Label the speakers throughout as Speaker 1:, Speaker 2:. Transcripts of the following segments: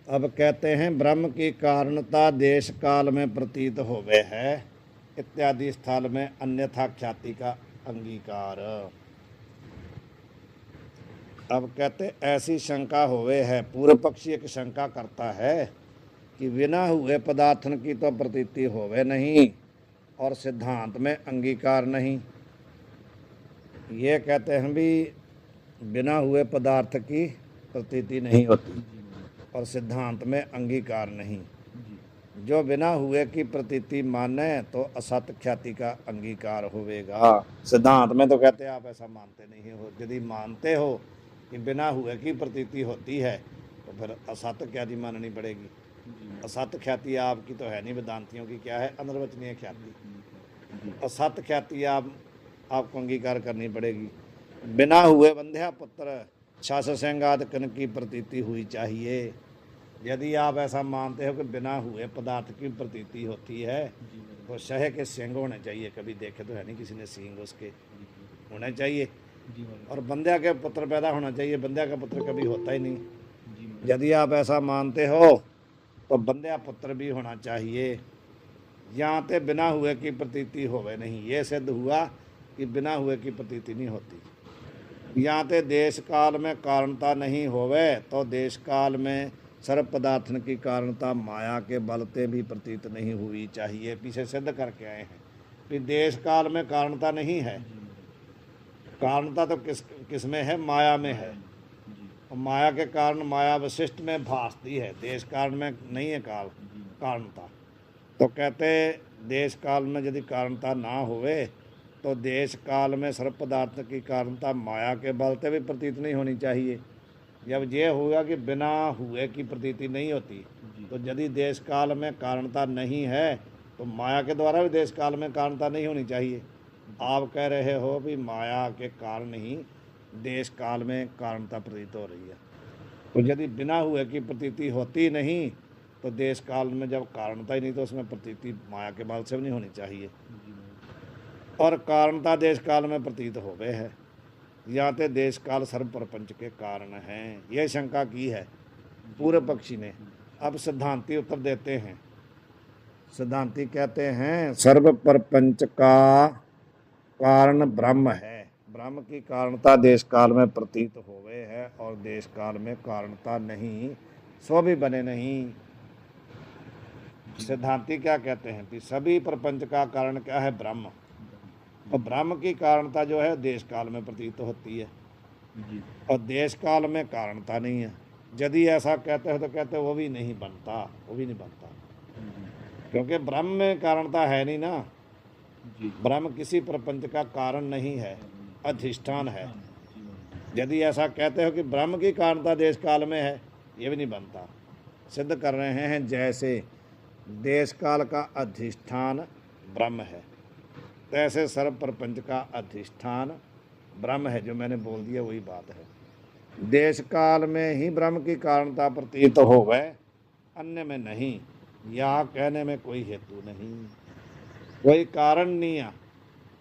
Speaker 1: अब कहते हैं ब्रह्म की कारणता देश काल में प्रतीत होवे है इत्यादि स्थल में अन्यथा ख्याति का अंगीकार। अब कहते ऐसी शंका होवे है, पूर्व पक्षी एक शंका करता है कि बिना हुए पदार्थन की तो प्रतीति होवे नहीं और सिद्धांत में अंगीकार नहीं। ये कहते हैं भी बिना हुए पदार्थ की प्रतीति नहीं होती और सिद्धांत में अंगीकार नहीं। जो बिना हुए की प्रतीति माने तो असत ख्याति का अंगीकार होवेगा। सिद्धांत में तो कहते हैं आप ऐसा मानते नहीं हो। यदि मानते हो कि बिना हुए की प्रतीति होती है तो फिर असत ख्याति माननी पड़ेगी। असत ख्याति आपकी तो है नहीं, वेदांतियों की क्या है, अनिर्वचनीय ख्याति। असत ख्याति आपको अंगीकार करनी पड़ेगी। बिना हुए बंध्या पुत्र छाछ सेंगाद कन की प्रतीति हुई चाहिए। यदि आप ऐसा मानते हो कि बिना हुए पदार्थ की प्रतीति होती है तो शह के सींग होने चाहिए। कभी देखे तो है नहीं किसी ने सींग, उसके होने चाहिए। और बंध्या के पुत्र पैदा होना चाहिए। बंध्या का पुत्र कभी होता ही नहीं। यदि आप ऐसा मानते हो तो बंध्या पुत्र भी होना चाहिए। यहाँ पे बिना हुए की प्रतीति होवे नहीं, ये सिद्ध हुआ कि बिना हुए की प्रतीति नहीं होती। यहाँ पे देश काल में कारणता नहीं होवे तो देश काल में सर्व पदार्थन की कारणता माया के बलते भी प्रतीत नहीं हुई चाहिए। पीछे सिद्ध करके आए हैं कि देश काल में कारणता नहीं है। कारणता तो किस में है? माया में है। और माया के कारण माया विशिष्ट में भासती है, देश काल में नहीं है कारणता। तो कहते देश काल में यदि कारणता ना होवे तो देश काल में सर्व पदार्थ की कारणता माया के बलते भी प्रतीत नहीं होनी चाहिए। जब ये होगा कि बिना हुए की प्रतीति नहीं होती तो यदि देश काल में कारणता नहीं है तो माया के द्वारा भी देश काल में कारणता नहीं होनी चाहिए। आप कह रहे हो भी माया के कारण ही देश काल में कारणता प्रतीत हो रही है। तो यदि बिना हुए की प्रतीति होती नहीं तो देश काल में जब कारणता ही नहीं तो उसमें प्रतीति माया के बल से भी नहीं होनी चाहिए। और कारणता देश काल में प्रतीत हो गए है, या तो देश काल सर्व प्रपंच के कारण हैं। यह शंका की है पूर्व पक्षी ने। अब सिद्धांती उत्तर देते हैं। सिद्धांती कहते हैं सर्व प्रपंच का कारण ब्रह्म है। ब्रह्म की कारणता देश काल में प्रतीत होवे है और देश काल में कारणता नहीं, सो भी बने नहीं। सिद्धांती क्या कहते हैं कि सभी प्रपंच का कारण क्या है? ब्रह्म। और ब्रह्म की कारणता जो है देश काल में प्रतीत होती है और देश काल में कारणता नहीं है। यदि ऐसा कहते हो तो कहते वो भी नहीं बनता, वो भी नहीं बनता, क्योंकि ब्रह्म में कारणता है नहीं ना। ब्रह्म किसी प्रपंच का कारण नहीं है, अधिष्ठान है। यदि ऐसा कहते हो कि ब्रह्म की कारणता देश काल में है, ये भी नहीं बनता। सिद्ध कर रहे हैं जैसे देश काल का अधिष्ठान ब्रह्म है तैसे सर्व प्रपंच का अधिष्ठान ब्रह्म है। जो मैंने बोल दिया वही बात है। देश काल में ही ब्रह्म की कारणता प्रतीत हो गए, अन्य में नहीं। यह कहने में कोई हेतु नहीं, कोई कारण नहीं है।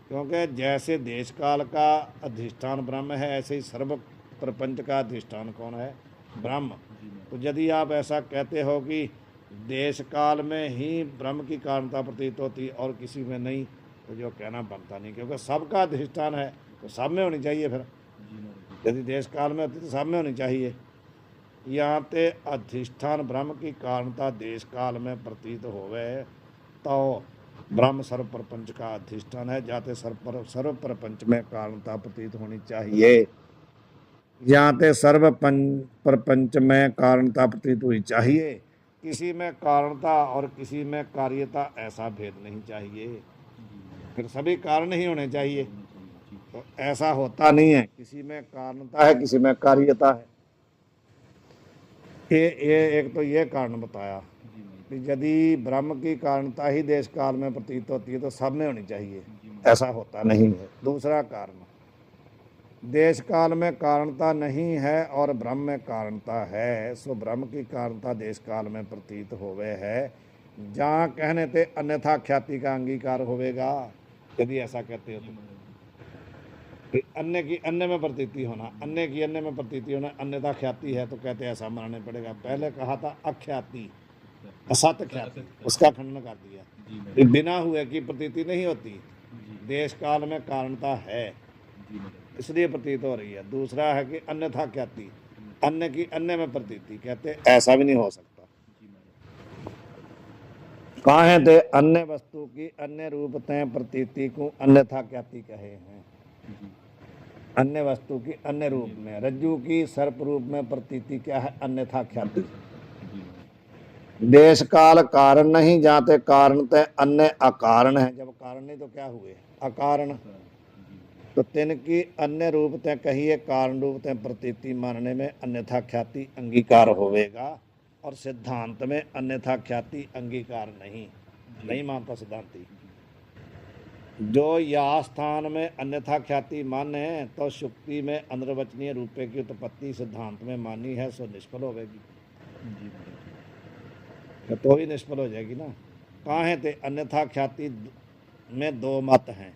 Speaker 1: क्योंकि जैसे देश काल का अधिष्ठान ब्रह्म है ऐसे ही सर्व प्रपंच का अधिष्ठान कौन है? ब्रह्म। तो यदि आप ऐसा कहते हो कि देश काल में ही ब्रह्म की कारणता प्रतीत होती और किसी में नहीं, तो जो कहना बनता नहीं, क्योंकि सबका अधिष्ठान है तो सब में होनी चाहिए। फिर यदि देश काल में होती तो सब में होनी चाहिए। यहाँ पे अधिष्ठान ब्रह्म की कारणता देश काल में प्रतीत होवे तो ब्रह्म सर्व प्रपंच का अधिष्ठान है, जाते सर्व प्रपंच में कारणता प्रतीत होनी चाहिए। यहाँ पे सर्व प्रपंच में कारणता प्रतीत हुई चाहिए। किसी में कारणता और किसी में कार्यता ऐसा भेद नहीं चाहिए। फिर सभी कारण ही होने चाहिए, तो ऐसा होता नहीं है। किसी में कारणता है, किसी में कार्यता है। ये एक तो ये कारण बताया कि यदि ब्रह्म की कारणता ही देश काल में प्रतीत होती है तो सब में होनी चाहिए, ऐसा होता नहीं है। दूसरा कारण, देश काल में कारणता नहीं है और ब्रह्म में कारणता है, सो ब्रह्म की कारणता देश काल में प्रतीत होवे है। जहाँ कहने थे अन्यथा ख्याति का अंगीकार होवेगा। यदि ऐसा कहते हो तो कि अन्य की अन्य में प्रतीति होना, अन्य की अन्य में प्रतीति होना, अन्यथा ख्याति है तो कहते हैं ऐसा मानना पड़ेगा। पहले कहा था अख्याति, असत ख्याति, उसका खंडन कर दिया। कि बिना हुए की प्रतीति नहीं होती, देश काल में कारणता है इसलिए प्रतीत हो रही है। दूसरा है कि अन्यथा ख्याति, अन्य की अन्य में प्रतीति, कहते ऐसा भी नहीं हो सकता। कहाँ थे अन्य वस्तु की अन्य रूप तय प्रतीति को अन्यथा ख्याति कहे हैं। अन्य वस्तु की अन्य रूप में, रज्जु की सर्प रूप में प्रतीति क्या है, अन्यथा ख्याति। देश काल कारण नहीं जाते, कारण तय अन्य अकारण है। जब कारण नहीं तो क्या हुए, अकारण। तो तिनकी अन्य रूप तय कहिए, कारण रूप तय प्रतीति मानने में अन्यथा ख्याति अंगीकार होवेगा, और सिद्धांत में अन्यथा ख्याति अंगीकार नहीं मानता सिद्धांती। जो या स्थान में अन्यथा ख्याति माने तो शुक्ति में अनिर्वचनीय रूपे की उत्पत्ति सिद्धांत में मानी है, सो निष्फल होगी। तो ही निष्फल हो जाएगी ना। कहाँ है थे अन्यथा ख्याति में दो मत हैं।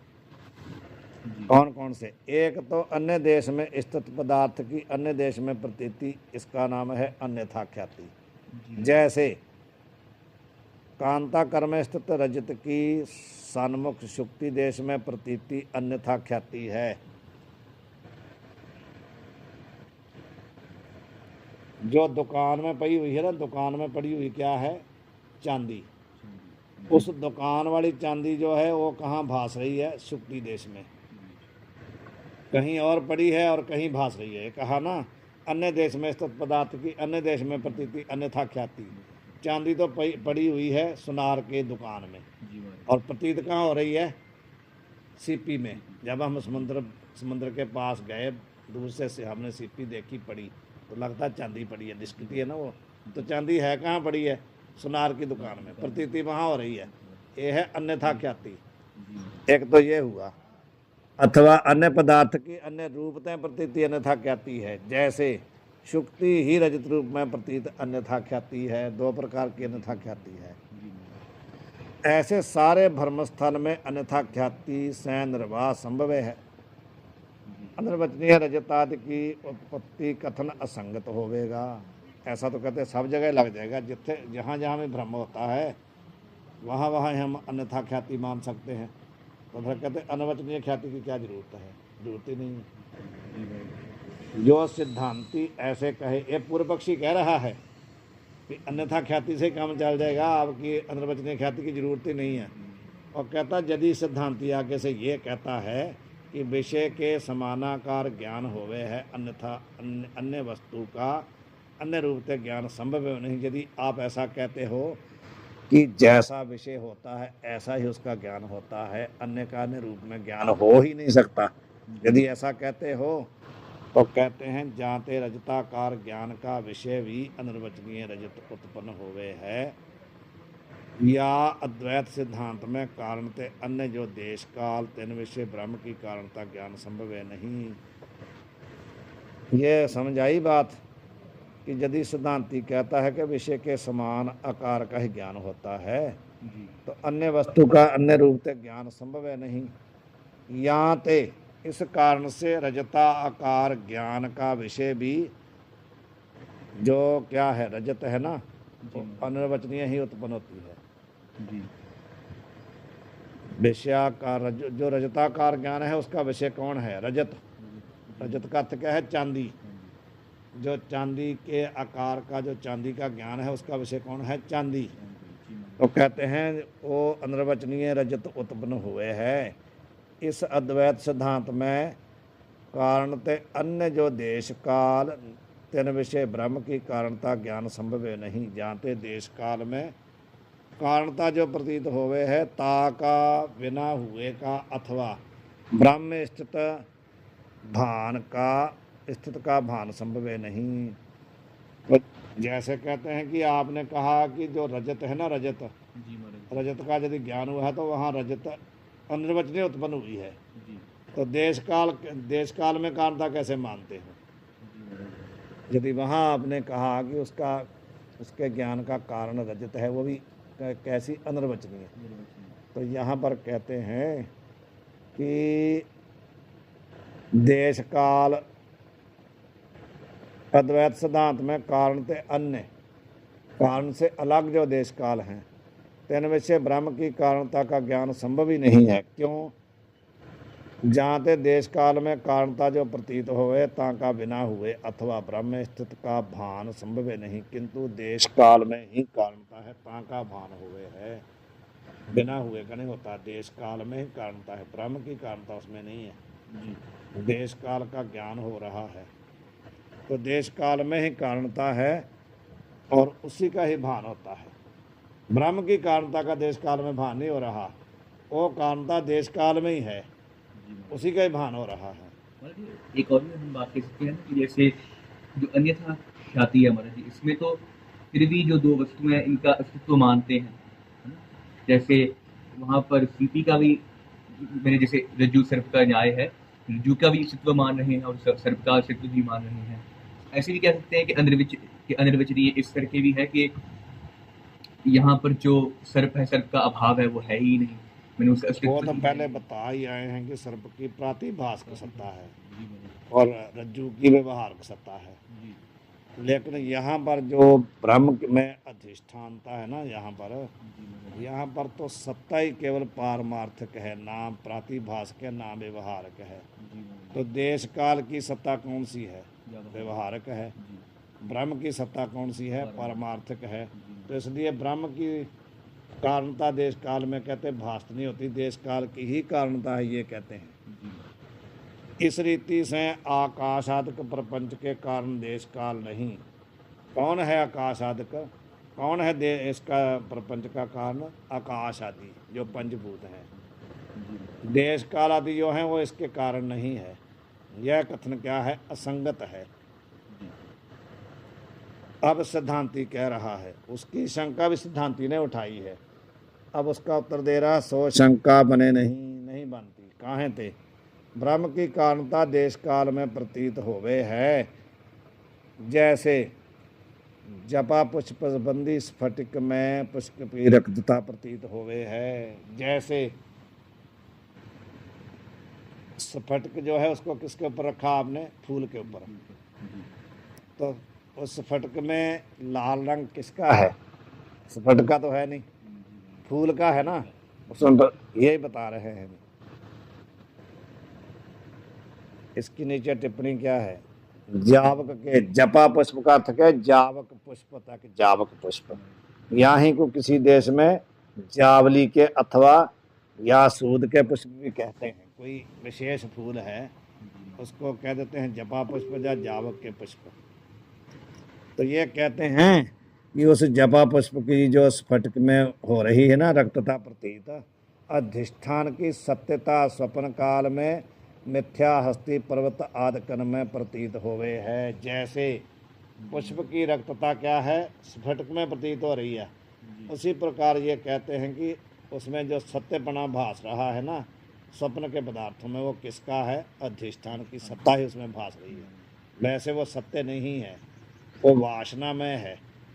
Speaker 1: कौन कौन से? एक तो अन्य देश में स्थित पदार्थ की अन्य देश में प्रतीति, इसका नाम है अन्यथा ख्याति। जैसे कांता कर्म स्थित रजत की सन्मुख शुक्ति देश में प्रतीति अन्यथा ख्याति है। जो दुकान में पड़ी हुई है ना, दुकान में पड़ी हुई क्या है, चांदी। उस दुकान वाली चांदी जो है वो कहाँ भास रही है, शुक्ति देश में। कहीं और पड़ी है और कहीं भास रही है। कहा ना अन्य देश में स्थित पदार्थ की अन्य देश में प्रतीति अन्यथा ख्याति। चांदी तो पड़ी हुई है सुनार के दुकान में, और प्रतीत कहाँ हो रही है, सीपी में। जब हम समुद्र के पास गए, दूर से हमने सीपी देखी पड़ी तो लगता चांदी पड़ी है, दिखती है ना वो। तो चांदी है कहाँ पड़ी है, सुनार की दुकान में, प्रतीति वहाँ हो रही है। ये है अन्यथा ख्याति। एक तो ये हुआ। अथवा अन्य पदार्थ की अन्य रूपतः प्रतीति अन्यथा ख्याति है। जैसे शुक्ति ही रजत रूप में प्रतीत अन्यथा ख्याति है। दो प्रकार की अन्यथा ख्याति है। ऐसे सारे भ्रमस्थल में अन्यथा ख्याति से निर्वाह संभव है। अनिर्वचनीय रजतादि की उत्पत्ति कथन असंगत होवेगा। ऐसा तो कहते सब जगह लग जाएगा, जिथे जहाँ जहाँ में भ्रम होता है वहाँ वहाँ हम अन्यथा ख्याति मान सकते हैं। तो फिर कहते अनवचनीय ख्याति की क्या जरूरत है, जरूरत ही नहीं है। जो सिद्धांती ऐसे कहे, ये पूर्व पक्षी कह रहा है कि अन्यथा ख्याति से काम चल जाएगा, आपकी अनवचनीय ख्याति की जरूरत ही नहीं है। और कहता यदि सिद्धांती आगे से ये कहता है कि विषय के समानाकार ज्ञान होवे है, अन्यथा अन्य वस्तु का अन्य रूप से ज्ञान संभव है नहीं। यदि आप ऐसा कहते हो कि जैसा विषय होता है ऐसा ही उसका ज्ञान होता है, अन्य का अन्य रूप में ज्ञान हो ही नहीं सकता, यदि ऐसा कहते हो तो कहते हैं जाते रजताकार ज्ञान का विषय भी अनिर्वचनीय रजत उत्पन्न होवे है, या अद्वैत सिद्धांत में कारणते अन्य जो देश काल तीन विषय ब्रह्म की कारणता ज्ञान संभव है नहीं। ये समझ आई बात कि यदि सिद्धांती कहता है कि विषय के समान आकार का ही ज्ञान होता है तो अन्य वस्तु का अन्य रूप से ज्ञान संभव है नहीं। यहाँ ते इस कारण से रजता आकार ज्ञान का विषय भी जो क्या है, रजत है ना, तो अनिर्वचनीय ही उत्पन्न होती है। विषयाकार जो रजताकार ज्ञान है उसका विषय कौन है, रजत। रजत का अर्थ क्या है, चांदी। जो चांदी के आकार का जो चांदी का ज्ञान है उसका विषय कौन है, चांदी। तो कहते हैं वो अनिर्वचनीय रजत उत्पन्न हुए है। इस अद्वैत सिद्धांत में कारणते अन्य जो देश काल तीन विषय ब्रह्म की कारणता ज्ञान संभव है नहीं। जानते देश काल में कारणता जो प्रतीत होवे है ताका बिना हुए का अथवा ब्रह्म में स्थित भान का स्थित का भान संभव है नहीं। तो जैसे कहते हैं कि आपने कहा कि जो रजत है ना, रजत, रजत का यदि ज्ञान हुआ है तो वहाँ रजत अनिर्वचनीय उत्पन्न हुई है। तो देश काल में कारणता कैसे मानते हो? यदि वहाँ आपने कहा कि उसके ज्ञान का कारण रजत है, वो भी कैसी, अनिर्वचनीय। तो यहाँ पर कहते हैं कि देश काल अद्वैत सिद्धांत में कारण ते अन्य, कारण से अलग जो देश काल हैं, तीन विषय ब्रह्म की कारणता का ज्ञान संभव ही नहीं है। क्यों? जहाँ ते देश काल में कारणता जो प्रतीत होवे ताका बिना हुए अथवा ब्रह्म स्थित का भान संभव नहीं, किंतु देश काल में ही कारणता है ताका भान हुए है, बिना हुए का नहीं होता। देश काल में ही कारणता है, ब्रह्म की कारणता उसमें नहीं है। देश काल का ज्ञान हो रहा है तो देश काल में ही कारणता है और उसी का ही भान होता है। ब्रह्म की कारणता का देश काल में भान नहीं हो रहा, वो कारणता देश काल में ही है, उसी का ही भान हो रहा है।
Speaker 2: एक और भी हम बात कर सकते हैं कि जैसे जो अन्यथा ख्याति है हमारा जी, इसमें तो फिर भी जो दो वस्तुएं हैं इनका अस्तित्व मानते हैं, है ना? जैसे वहाँ पर सीपी का भी, मैंने जैसे रज्जु सर्प का न्याय है, रज्जु का भी अस्तित्व मान रहे हैं और सर्प का अस्तित्व भी मान रहे हैं। ऐसे भी कह सकते हैं कि अनिर्वचनीय इस करके भी है कि यहाँ पर जो सर्प है, सर्प का अभाव है, वो है ही नहीं। मैंने उसका अस्तित्व
Speaker 1: वो तो
Speaker 2: ही
Speaker 1: पहले
Speaker 2: नहीं।
Speaker 1: बता ही आए हैं कि सर्प की प्रातिभाषिक सत्ता है और रज्जु की व्यवहारिक सत्ता है। लेकिन यहाँ पर जो ब्रह्म में अधिष्ठानता है ना, यहाँ पर तो सत्ता ही केवल पारमार्थिक है, नाम प्रातिभाषिक है, नाम व्यवहारिक है। तो देश काल की सत्ता कौन सी है? व्यवहारिक है। ब्रह्म की सत्ता कौन सी है? पारमार्थिक है। तो इसलिए ब्रह्म की कारणता देश काल में कहते भास्त नहीं होती, देश काल की ही कारणता है, ये कहते हैं। इस रीति से आकाशादिक प्रपंच के कारण देश काल नहीं। कौन है आकाशादिक? कौन है इसका प्रपंच का कारण? आकाश आदि जो पंचभूत हैं। देश काल आदि जो हैं वो इसके कारण नहीं है। यह कथन क्या है? असंगत है। अब सिद्धांती कह रहा है, उसकी शंका भी सिद्धांती ने उठाई है। अब उसका उत्तर दे रहा, सो शंका बने नहीं बनती। काहे थे? ब्रह्म की कारणता देश काल में प्रतीत होवे है, जैसे जपा पुष्प बंदी स्फटिक में पुष्प की रक्तता प्रतीत होवे है। जैसे स्फटिक जो है उसको किसके ऊपर रखा आपने? फूल के ऊपर। तो उस स्फटिक में लाल रंग किसका है? स्फटिक का तो है नहीं, फूल का है ना। उसमें यही बता रहे हैं। इसकी नीचे टिप्पणी क्या है? जावक के, जपा पुष्प का अर्थ है जावक पुष्प तक, जावक पुष्प। यहाँ को किसी देश में जावली के अथवा या सूद के पुष्प भी कहते हैं। कोई विशेष फूल है उसको कह देते हैं जपा पुष्प या जावक के पुष्प। तो ये कहते हैं कि उस जपा पुष्प की जो स्फटिक में हो रही है ना रक्तता प्रतीत, अधिष्ठान की सत्यता स्वप्न काल में मिथ्या हस्ती पर्वत आदि कण में प्रतीत होवे है। जैसे पुष्प की रक्तता क्या है? स्फटिक में प्रतीत हो रही है। उसी प्रकार ये कहते हैं कि उसमें जो सत्यपना भास रहा है ना स्वप्न के पदार्थों में, वो किसका है? अधिष्ठान की सत्ता ही उसमें भास रही है। वैसे वो सत्य नहीं है, वो वासना में है।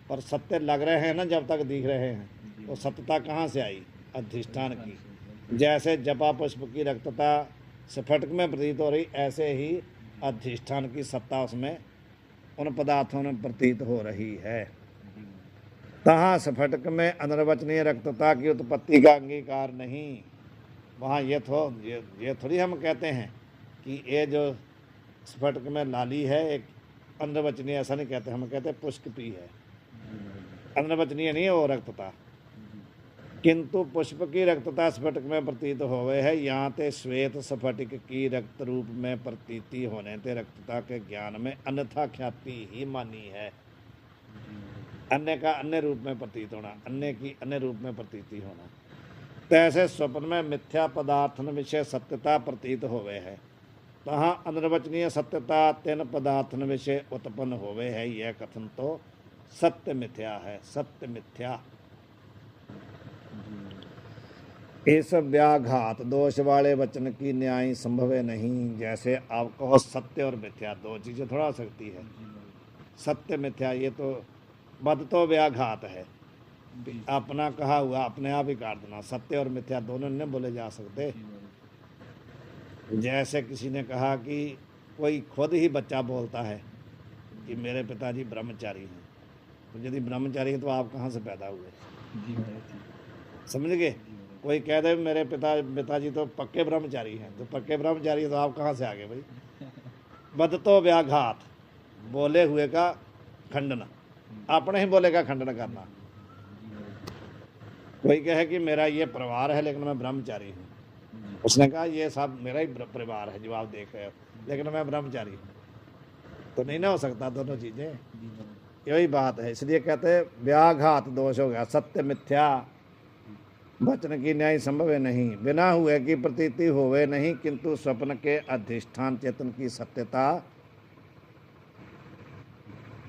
Speaker 1: पर सत्य लग रहे हैं ना जब तक दिख रहे हैं, तो सत्यता कहाँ से आई? अधिष्ठान की। जैसे जपा पुष्प की रक्तता स्फटिक में प्रतीत हो रही, ऐसे ही अधिष्ठान की सत्ता उसमें उन पदार्थों में प्रतीत हो रही है। तहाँ स्फटिक में अनिर्वचनीय रक्तता की उत्पत्ति का अंगीकार नहीं। वहाँ ये थोड़ी हम कहते हैं कि ये जो स्फटिक में लाली है एक अनिर्वचनीय, ऐसा नहीं कहते। हम कहते हैं पुष्पी है, अनिर्वचनीय नहीं है वो रक्तता। किंतु पुष्प की रक्तता स्फटिक में प्रतीत होवे है। यहाँ ते श्वेत स्फटिक की रक्त रूप में प्रतीति होने ते रक्तता के ज्ञान में अन्यथा ख्याति ही मानी है। अन्य का अन्य रूप में प्रतीत होना, अन्य की अन्य रूप में प्रतीति होना। तैसे स्वप्न में मिथ्या पदार्थन विषय सत्यता प्रतीत होवे है, तहाँ अनिर्वचनीय सत्यता तीन पदार्थन विषय उत्पन्न होवे है। यह कथन तो सत्य मिथ्या है, सत्य मिथ्या। इस व्याघात दोष वाले वचन की न्याय संभव नहीं। जैसे आप कहो सत्य और मिथ्या दो चीज़ें थोड़ा हो सकती है। सत्य मिथ्या ये तो बद तो व्याघात है, अपना कहा हुआ अपने आप ही काट देना। सत्य और मिथ्या दोनों नहीं बोले जा सकते। जैसे किसी ने कहा कि कोई खुद ही बच्चा बोलता है कि मेरे पिताजी ब्रह्मचारी हैं, तो यदि ब्रह्मचारी हैं तो आप कहाँ से पैदा हुए?
Speaker 2: जी महाराज जी।
Speaker 1: समझ गए?
Speaker 2: जी महाराज।
Speaker 1: कोई कह दे मेरे पिताजी तो पक्के ब्रह्मचारी हैं, तो पक्के ब्रह्मचारी हैं तो आप कहाँ से आ गए भाई? बदतो व्याघात, बोले हुए का खंडन, अपने ही बोले का खंडन करना।
Speaker 2: जी महाराज।
Speaker 1: कोई कहे कि मेरा ये परिवार है लेकिन मैं ब्रह्मचारी हूँ,
Speaker 2: जी।
Speaker 1: उसने कहा ये सब मेरा ही परिवार है जो आप देख रहे हो, लेकिन मैं ब्रह्मचारी हूँ, तो नहीं ना हो सकता दोनों चीज़ें।
Speaker 2: जी महाराज।
Speaker 1: यही बात है, इसलिए कहते हैं व्याघात दोष हो गया। सत्य मिथ्या वचन की न्याय संभव है नहीं, बिना हुए की प्रतीति होवे नहीं, किंतु स्वप्न के अधिष्ठान चेतन की सत्यता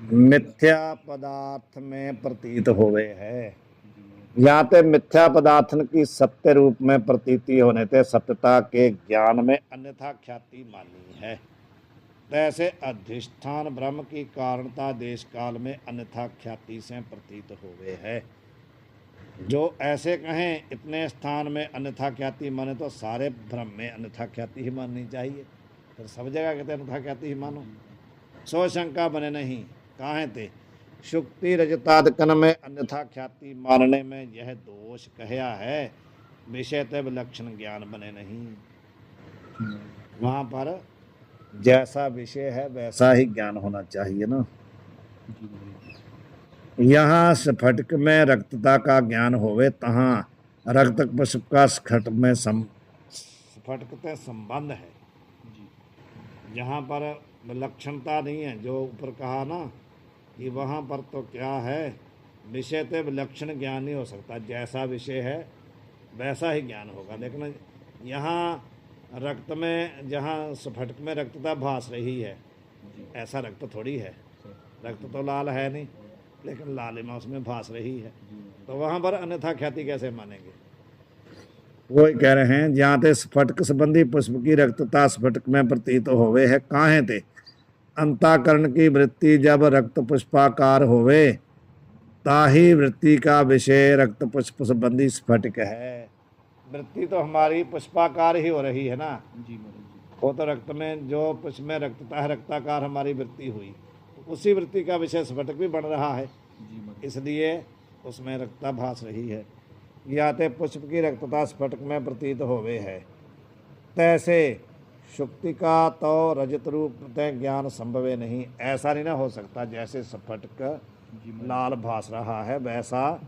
Speaker 1: मिथ्या पदार्थ में प्रतीत होवे है।
Speaker 2: जी महाराज।
Speaker 1: यहाँ पे मिथ्या पदार्थन की सत्य रूप में प्रतीति होने ते सत्यता के ज्ञान में अन्यथा ख्याति मानी है। तैसे अधिष्ठान ब्रह्म की कारणता देश काल में अन्यथा ख्याति से प्रतीत होवे है। जो ऐसे कहें इतने स्थान में अन्यथा ख्याति माने, तो सारे ब्रह्म में अन्यथा ख्याति ही माननी चाहिए, फिर सब जगह कहते अन्यथा ख्याति ही मानो। सो शंका बने नहीं, काहे ते शुक्ति रजतादकन में अन्यथा ख्याति मानने में यह दोष कहया है, विषय तब लक्षण ज्ञान बने नहीं। वहाँ पर जैसा विषय है वैसा ही ज्ञान होना चाहिए ना।
Speaker 2: जी महाराज।
Speaker 1: यहाँ स्फटिक में रक्तता का ज्ञान होवे, तहाँ रक्त पुष्प का स्फटिक में स्फटिक से संबंध है।
Speaker 2: जी।
Speaker 1: जहाँ पर विलक्षणता नहीं है, जो ऊपर कहा ना कि वहाँ पर तो क्या है, विषय ते विलक्षण ज्ञान नहीं हो सकता, जैसा विषय है वैसा ही ज्ञान होगा। लेकिन यहाँ रक्त में, जहाँ स्फटिक में रक्तता भास रही है,
Speaker 2: जी।
Speaker 1: ऐसा रक्त थोड़ी है,
Speaker 2: सर।
Speaker 1: रक्त तो लाल है नहीं, लेकिन लालिमा उसमें भास रही है,
Speaker 2: जी महाराज।
Speaker 1: तो वहाँ पर अन्यथा ख्याति कैसे मानेंगे? वही कह रहे हैं, जहाँ ते स्फटिक संबंधी पुष्प की रक्तता स्फटिक में प्रतीत होवे है, काहे ते अंताकरण की वृत्ति जब रक्त पुष्पाकार होवे, ताही वृत्ति का विषय रक्त पुष्प संबंधी स्फटिक है। वृत्ति तो हमारी पुष्पाकार ही हो रही है ना,
Speaker 2: जी महाराज जी।
Speaker 1: वो तो रक्त में जो पुष्प में रक्तता है, रक्ताकार हमारी वृत्ति हुई, उसी वृत्ति का विषय स्फटिक भी बन रहा है,
Speaker 2: जी महाराज।
Speaker 1: इसलिए उसमें रक्तता भास रही है। याते पुष्प की रक्तता स्फटिक में प्रतीत होवे है, तैसे शुक्ति का तो रजत रूप तय ज्ञान संभवे नहीं। ऐसा नहीं ना हो सकता, जैसे स्फटिक
Speaker 2: जी महाराज।
Speaker 1: लाल भास रहा है वैसा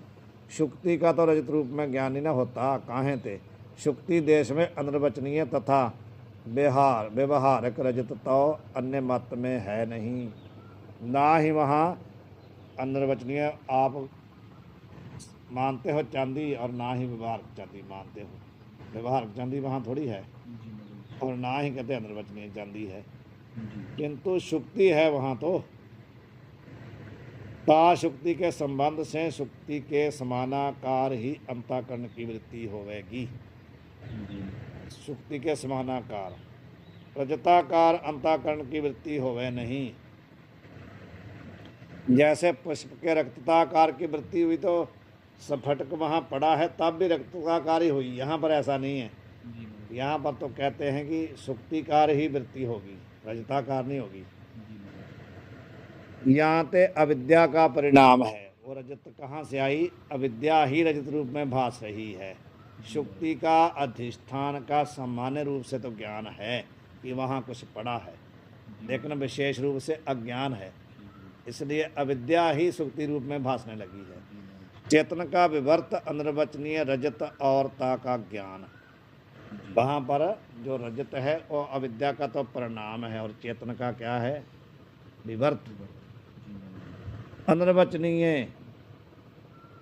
Speaker 1: शुक्ति का तो रजत रूप में ज्ञान ही ना होता। काहे ते शुक्ति देश में अनिर्वचनीय तथा व्यवहारक रजत तो अन्य मत में है नहीं, ना ही वहाँ अनिर्वचनीय आप मानते हो चांदी, और ना ही व्यवहारक चांदी मानते हो। व्यवहारक चांदी वहाँ थोड़ी है,
Speaker 2: जी महाराज।
Speaker 1: और ना ही कहते अनिर्वचनीय चांदी है,
Speaker 2: जी।
Speaker 1: किंतु शुक्ति है वहाँ तो। ता शुक्ति के संबंध से शुक्ति के समानाकार ही अंताकरण की वृत्ति होवेगी।
Speaker 2: जी।
Speaker 1: शुक्ति के समानाकार, रजताकार अंताकरण की वृत्ति होवे नहीं। जैसे पुष्प के रक्तताकार की वृत्ति हुई तो स्फटिक वहाँ पड़ा है तब भी रक्तताकार ही हुई, यहाँ पर ऐसा नहीं है।
Speaker 2: जी महाराज।
Speaker 1: यहाँ पर तो कहते हैं कि शुक्तिकार ही वृत्ति होगी, रजताकार नहीं होगी।
Speaker 2: जी महाराज।
Speaker 1: यहाँ ते अविद्या का परिणाम है, वो रजत कहाँ से आई? अविद्या ही रजत रूप में भास रही है। शुक्ति का अधिष्ठान का सामान्य रूप से तो ज्ञान है कि वहाँ कुछ पड़ा है, लेकिन विशेष रूप से अज्ञान है, इसलिए अविद्या ही शुक्ति रूप में भासने लगी है। चेतन का विवर्त अनिर्वचनीय रजत और ता का ज्ञान, वहाँ पर जो रजत है वो अविद्या का तो परिणाम है, और चेतन का क्या है? विवर्त। अनिर्वचनीय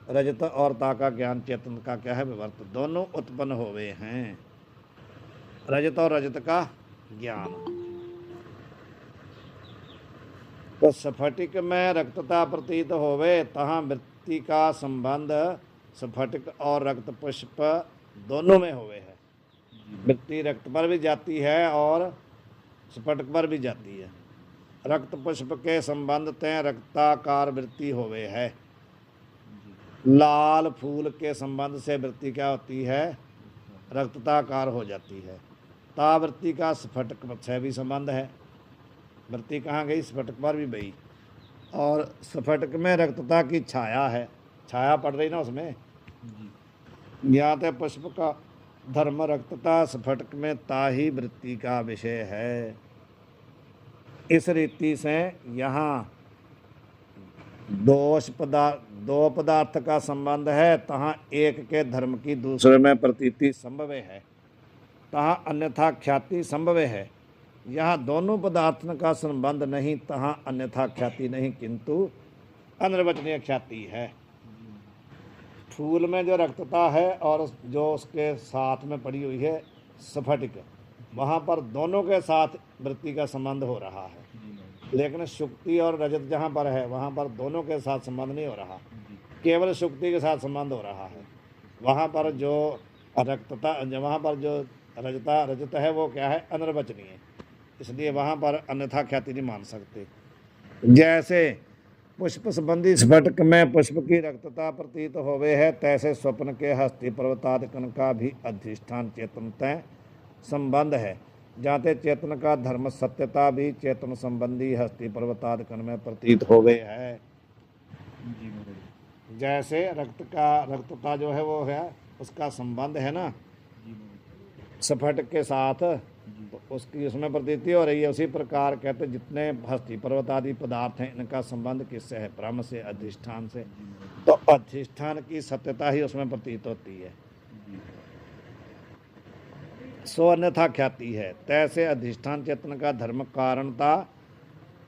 Speaker 1: रजत और ता का ज्ञान, चेतन का क्या है? विवर्त। दोनों उत्पन्न होवे हैं, रजत और रजत का ज्ञान। तो स्फटिक में रक्तता प्रतीत होवे, तहाँ वृत्ति का संबंध स्फटिक और रक्त पुष्प दोनों में होवे है। वृत्ति रक्त पर भी जाती है और स्फटिक पर भी जाती है। रक्त पुष्प के संबंध तय रक्ताकार वृत्ति होवे है। लाल फूल के संबंध से वृत्ति क्या होती है? रक्तताकार हो जाती है। ता वृत्ति का स्फटिक से भी संबंध है। वृत्ति कहाँ गई? स्फटिक पर भी गई। और स्फटिक में रक्तता की छाया है, छाया पड़ रही ना उसमें।
Speaker 2: जी
Speaker 1: यहाँ तो पुष्प का धर्म रक्तता स्फटिक में ता ही वृत्ति का विषय है। इस रीति से यहाँ दो पदार्थ का संबंध है, तहाँ एक के धर्म की दूसरे में प्रतीति संभव है, तहाँ अन्यथा ख्याति संभव है। यहाँ दोनों पदार्थों का संबंध नहीं, तहाँ अन्यथा ख्याति नहीं, किंतु अनिर्वचनीय ख्याति है। फूल में जो रक्तता है और जो उसके साथ में पड़ी हुई है स्फटिक, वहाँ पर दोनों के साथ वृत्ति का संबंध हो रहा है। लेकिन शुक्ति और रजत जहाँ पर है वहाँ पर दोनों के साथ संबंध नहीं हो रहा, केवल शुक्ति के साथ संबंध हो रहा है। वहाँ पर जो वहाँ पर जो रजत है वो क्या है? अनिर्वचनीय, इसलिए वहाँ पर अन्यथा ख्याति नहीं मान सकते। जैसे पुष्प संबंधी स्फटिक में पुष्प की रक्तता प्रतीत होवे है, तैसे स्वप्न के हस्ती पर्वतादिकन का भी अधिष्ठान चेतन तय संबंध है। जाते चेतन का धर्म सत्यता भी चेतन संबंधी हस्ती पर्वतादिकन में प्रतीत होवे है।
Speaker 2: जी महाराज
Speaker 1: जैसे रक्तता जो है वो है, उसका संबंध है ना
Speaker 2: जी महाराज
Speaker 1: स्फटिक के साथ,
Speaker 2: जी
Speaker 1: तो उसकी उसमें प्रतीति हो रही है। उसी प्रकार कहते हैं जितने हस्ती पर्वत आदि पदार्थ हैं इनका संबंध किससे है? ब्रह्म से, अधिष्ठान से।
Speaker 2: जी महाराज
Speaker 1: तो अधिष्ठान की सत्यता ही उसमें प्रतीत होती है,
Speaker 2: जी
Speaker 1: सो अन्यथा ख्याति है। तैसे अधिष्ठान चेतन का धर्म कारणता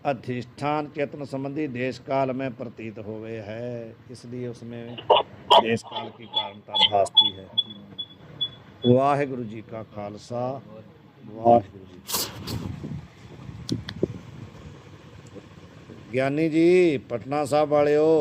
Speaker 1: अधिष्ठान चेतन संबंधी देश काल में प्रतीत होवे है, इसलिए उसमें देश काल की कारणता भासती है। वाहिगुरु जी का खालसा, वाहिगुरु जी। ज्ञानी जी पटना साहब वाले हो।